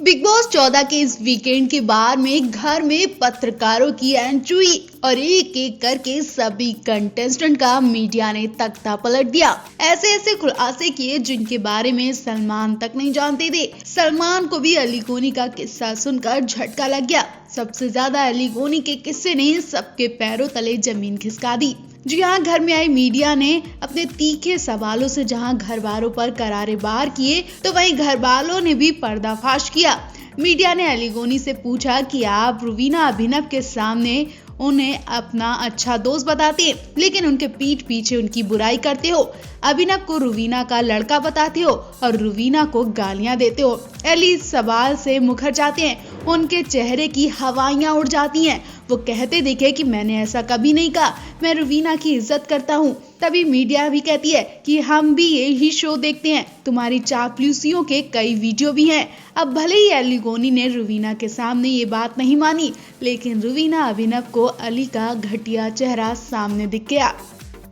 Big boss 14 के इस weekend के बाद में घर में पत्रकारों की एंट्री हुई और एक एक करके सभी कंटेस्टेंट का मीडिया ने तख्ता पलट दिया। ऐसे ऐसे खुलासे किए जिनके बारे में सलमान तक नहीं जानते थे। सलमान को भी अली गोनी का किस्सा सुनकर झटका लग गया। सबसे ज्यादा अली गोनी के किस्से ने सबके पैरों तले जमीन खिसका दी। जी हाँ, घर में आई मीडिया ने अपने तीखे सवालों से जहां घर वालों पर करारे वार किए तो वहीं घर वालों ने भी पर्दाफाश किया। मीडिया ने अली गोनी से पूछा कि आप रवीना अभिनव के सामने उन्हें अपना अच्छा दोस्त बताते हैं, लेकिन उनके पीठ पीछे उनकी बुराई करते हो। अभिनव को रवीना का लड़का बताते हो और रवीना को गालियां देते हो। अली इस सवाल से मुखर जाते हैं, उनके चेहरे की हवाइयां उड़ जाती हैं। वो कहते देखे कि मैंने ऐसा कभी नहीं कहा, मैं रवीना की इज्जत करता हूँ। तभी मीडिया भी कहती है कि हम भी यही शो देखते हैं, तुम्हारी चापलूसियों के कई वीडियो भी हैं। अब भले ही अली गोनी ने रवीना के सामने ये बात नहीं मानी, लेकिन रवीना अभिनव को अली का घटिया चेहरा सामने दिख गया।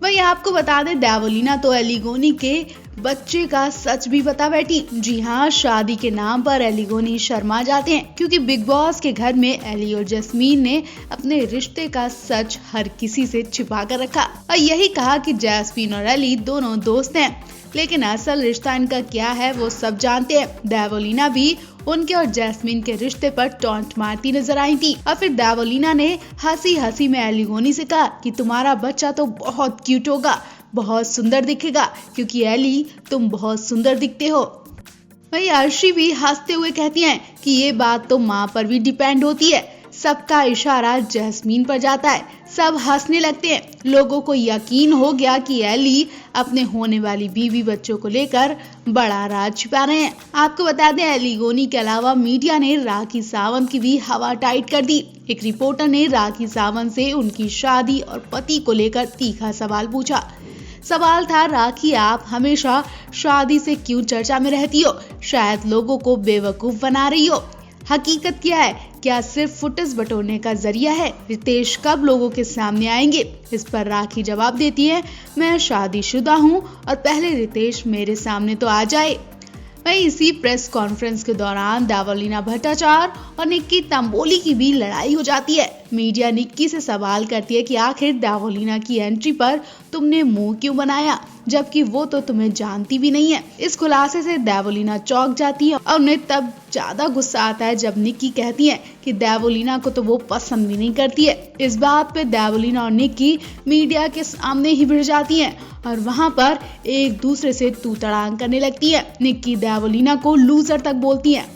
वही आपको बता दें, देवोलीना तो अली गोनी के बच्चे का सच भी बता बैठी। जी हाँ, शादी के नाम पर अली गोनी शर्मा जाते हैं, क्योंकि बिग बॉस के घर में अली और जैस्मीन ने अपने रिश्ते का सच हर किसी से छिपा कर रखा और यही कहा कि जैस्मीन और अली दोनों दोस्त हैं, लेकिन असल रिश्ता इनका क्या है वो सब जानते हैं। देवोलीना भी उनके और जैस्मीन के रिश्ते पर टॉन्ट मारती नजर आई थी और फिर देवोलीना ने हंसी हंसी में अली गोनी से कहा कि तुम्हारा बच्चा तो बहुत क्यूट होगा, बहुत सुंदर दिखेगा, क्योंकि अली तुम बहुत सुंदर दिखते हो। वही अर्शी भी हंसते हुए कहती हैं कि ये बात तो माँ पर भी डिपेंड होती है। सबका इशारा जैस्मीन पर जाता है, सब हंसने लगते हैं। लोगों को यकीन हो गया कि एली अपने होने वाली बीवी बच्चों को लेकर बड़ा राज छिपा रहे हैं। आपको बता दें, एली गोनी के अलावा मीडिया ने राखी सावंत की भी हवा टाइट कर दी। एक रिपोर्टर ने राखी सावंत से उनकी शादी और पति को लेकर तीखा सवाल पूछा। सवाल था, राखी आप हमेशा शादी से क्यों चर्चा में रहती हो? शायद लोगों को बेवकूफ बना रही हो। हकीकत क्या है? क्या सिर्फ फुटेज बटोरने का जरिया है? रितेश कब लोगों के सामने आएंगे? इस पर राखी जवाब देती है, मैं शादीशुदा हूँ और पहले रितेश मेरे सामने तो आ जाए। वहीं इसी प्रेस कॉन्फ्रेंस के दौरान देवोलीना भट्टाचार्य और निक्की तंबोली की भी लड़ाई हो जाती है। मीडिया निक्की से सवाल करती है कि आखिर देवोलीना की एंट्री पर तुमने मुंह क्यों बनाया, जबकि वो तो तुम्हें जानती भी नहीं है। इस खुलासे से देवोलीना चौंक जाती है और उन्हें तब ज्यादा गुस्सा आता है जब निक्की कहती है कि देवोलीना को तो वो पसंद भी नहीं करती है। इस बात पे देवोलीना और निक्की मीडिया के सामने ही भिड़ जाती हैं और वहां पर एक दूसरे से तू तड़ाक करने लगती है। निक्की देवोलीना को लूजर तक बोलती है।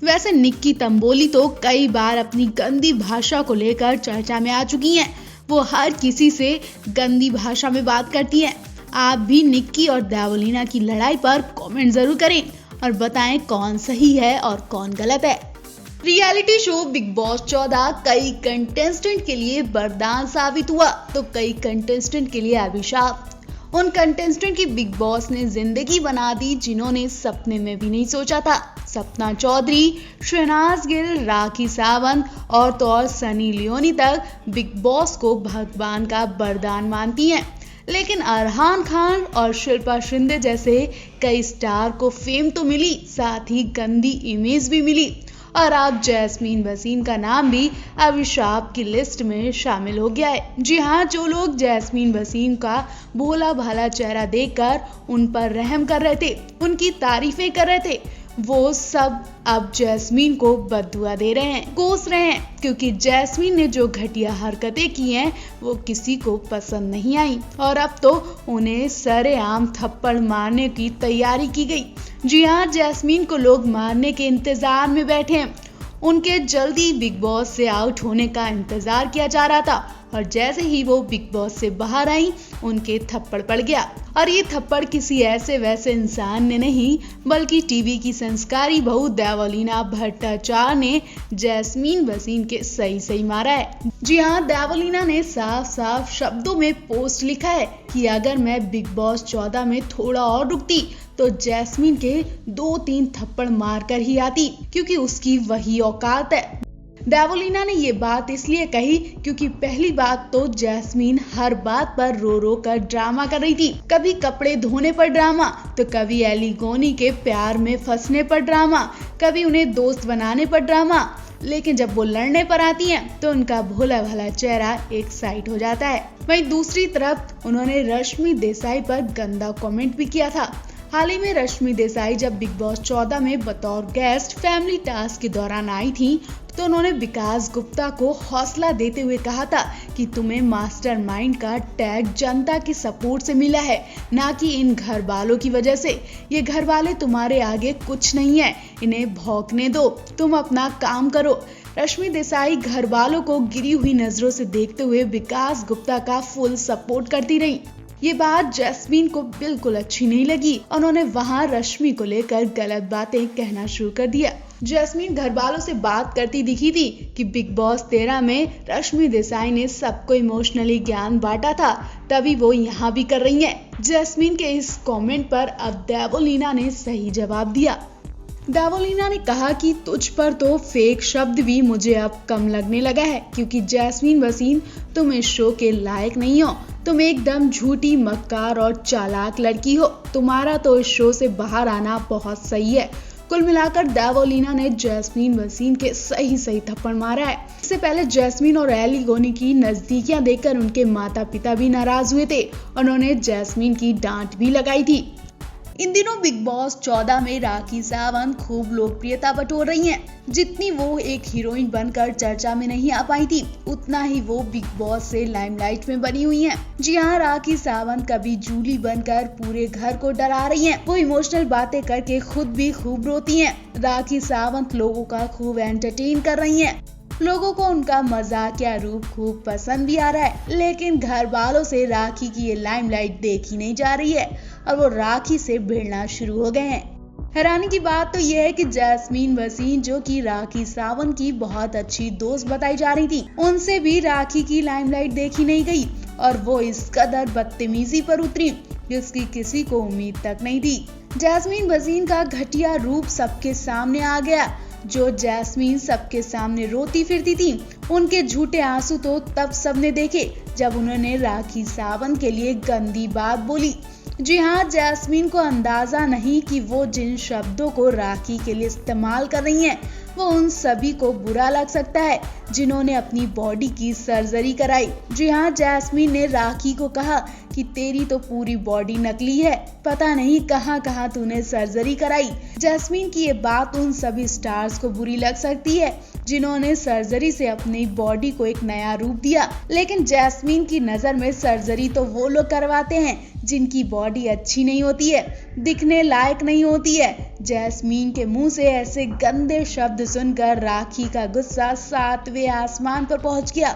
वैसे निक्की तंबोली तो कई बार अपनी गंदी भाषा को लेकर चर्चा में आ चुकी हैं। वो हर किसी से गंदी भाषा में बात करती हैं। आप भी निक्की और देवोलीना की लड़ाई पर कमेंट जरूर करें और बताएं कौन सही है और कौन गलत है। रियलिटी शो बिग बॉस 14 कई कंटेस्टेंट के लिए वरदान साबित हुआ तो कई कंटेस्टेंट के लिए अभिशाप। उन कंटेस्टेंट की बिग बॉस ने जिंदगी बना दी जिन्होंने सपने में भी नहीं सोचा था। सपना चौधरी, शहनाज गिल, राखी सावंत और तो और सनी लियोनी तक बिग बॉस को भगवान का वरदान मानती हैं। लेकिन अरहान खान और शिल्पा शिंदे जैसे कई स्टार को फेम तो मिली, साथ ही गंदी इमेज भी मिली और अब जैस्मीन वसीम का नाम भी अभिशाप की लिस्ट में शामिल हो गया है। जी हाँ, जो लोग जैस्मीन वसीम का भोला भाला चेहरा देखकर उन पर रहम कर रहे थे, उनकी तारीफें कर रहे थे, वो सब अब जैस्मीन को बद्दुआ दे रहे हैं, कोस रहे हैं, क्योंकि जैस्मीन ने जो घटिया हरकतें की हैं वो किसी को पसंद नहीं आई और अब तो उन्हें सरेआम थप्पड़ मारने की तैयारी की गई। जी हाँ, जैस्मीन को लोग मारने के इंतजार में बैठे हैं। उनके जल्दी बिग बॉस से आउट होने का इंतजार किया जा रहा था और जैसे ही वो बिग बॉस से बाहर आई उनके थप्पड़ पड़ गया। और ये थप्पड़ किसी ऐसे वैसे इंसान ने नहीं, बल्कि टीवी की संस्कारी बहू देवोलीना भट्टाचार्य ने जैस्मीन वसीम के सही मारा है। जी हाँ, देवोलीना ने साफ साफ शब्दों में पोस्ट लिखा है कि अगर मैं बिग बॉस 14 में थोड़ा और रुकती तो जैस्मीन के 2-3 थप्पड़ मार कर ही आती, क्योंकि उसकी वही औकात है। देवोलीना ने ये बात इसलिए कही क्योंकि पहली बात तो जैस्मीन हर बात पर रो रो कर ड्रामा कर रही थी। कभी कपड़े धोने पर ड्रामा, तो कभी एलिगोनी के प्यार में फंसने पर ड्रामा, कभी उन्हें दोस्त बनाने पर ड्रामा। लेकिन जब वो लड़ने पर आती हैं तो उनका भोला भाला चेहरा एक साइड हो जाता है। वहीं दूसरी तरफ उन्होंने रश्मि देसाई पर गंदा कमेंट भी किया था। हाल ही में रश्मि देसाई जब बिग बॉस 14 में बतौर गेस्ट फैमिली टास्क के दौरान आई थी तो उन्होंने विकास गुप्ता को हौसला देते हुए कहा था कि तुम्हें मास्टरमाइंड का टैग जनता की सपोर्ट से मिला है, ना कि इन घर वालों की वजह से। ये घर वाले तुम्हारे आगे कुछ नहीं है, इन्हें भौंकने दो, तुम अपना काम करो। रश्मि देसाई घर वालों को गिरी हुई नजरों से देखते हुए विकास गुप्ता का फुल सपोर्ट करती रही। ये बात जैस्मीन को बिल्कुल अच्छी नहीं लगी। उन्होंने वहां रश्मि को लेकर गलत बातें कहना शुरू कर दिया। जैस्मीन घर वालों से बात करती दिखी थी कि बिग बॉस 13 में रश्मि देसाई ने सबको इमोशनली ज्ञान बांटा था, तभी वो यहाँ भी कर रही हैं। जैस्मीन के इस कमेंट पर अब देवोलीना ने सही जवाब दिया। देवोलीना ने कहा कि तुझ पर तो फेक शब्द भी मुझे अब कम लगने लगा है, क्योंकि जैस्मीन वसीम तुम इस शो के लायक नहीं हो। तुम एकदम झूठी, मक्कार और चालाक लड़की हो। तुम्हारा तो इस शो से बाहर आना बहुत सही है। कुल मिलाकर देवोलीना ने जैस्मीन वसीम के सही थप्पड़ मारा है। इससे पहले जैस्मीन और एलिगोनी की नजदीकियां देखकर उनके माता पिता भी नाराज हुए थे। उन्होंने जैस्मीन की डांट भी लगाई थी। इन दिनों बिग बॉस 14 में राखी सावंत खूब लोकप्रियता बटोर रही हैं। जितनी वो एक हीरोइन बनकर चर्चा में नहीं आ पाई थी, उतना ही वो बिग बॉस से लाइमलाइट में बनी हुई हैं। जी हाँ, राखी सावंत कभी जूली बनकर पूरे घर को डरा रही हैं। वो इमोशनल बातें करके खुद भी खूब रोती हैं। राखी सावंत लोगों का खूब एंटरटेन कर रही हैं। लोगों को उनका मजाकिया रूप खूब पसंद भी आ रहा है, लेकिन घर वालों से राखी की ये लाइमलाइट देखी नहीं जा रही है और वो राखी से भिड़ना शुरू हो गए हैं। हैरानी की बात तो यह है कि जैस्मीन वसीम, जो कि राखी सावंत की बहुत अच्छी दोस्त बताई जा रही थी, उनसे भी राखी की लाइमलाइट देखी नहीं गई और वो इस कदर बदतमीजी पर उतरी जिसकी किसी को उम्मीद तक नहीं थी। जैस्मीन वसीम का घटिया रूप सबके सामने आ गया। जो जैस्मीन सबके सामने रोती फिरती थी, उनके झूठे आंसू तो तब सबने देखे जब उन्होंने राखी सावंत के लिए गंदी बात बोली। जी हाँ, जैस्मीन को अंदाजा नहीं कि वो जिन शब्दों को राखी के लिए इस्तेमाल कर रही हैं, वो उन सभी को बुरा लग सकता है जिन्होंने अपनी बॉडी की सर्जरी कराई। जी हाँ, जैस्मीन ने राखी को कहा कि तेरी तो पूरी बॉडी नकली है, पता नहीं कहाँ कहाँ तूने सर्जरी कराई। जैस्मीन की ये बात उन सभी स्टार्स को बुरी लग सकती है जिन्होंने सर्जरी से अपनी बॉडी को एक नया रूप दिया, लेकिन जैस्मीन की नजर में सर्जरी तो वो लोग करवाते हैं जिनकी बॉडी अच्छी नहीं होती है, दिखने लायक नहीं होती है। जैस्मीन के मुंह से ऐसे गंदे शब्द सुनकर राखी का गुस्सा 7वें आसमान पर पहुंच गया।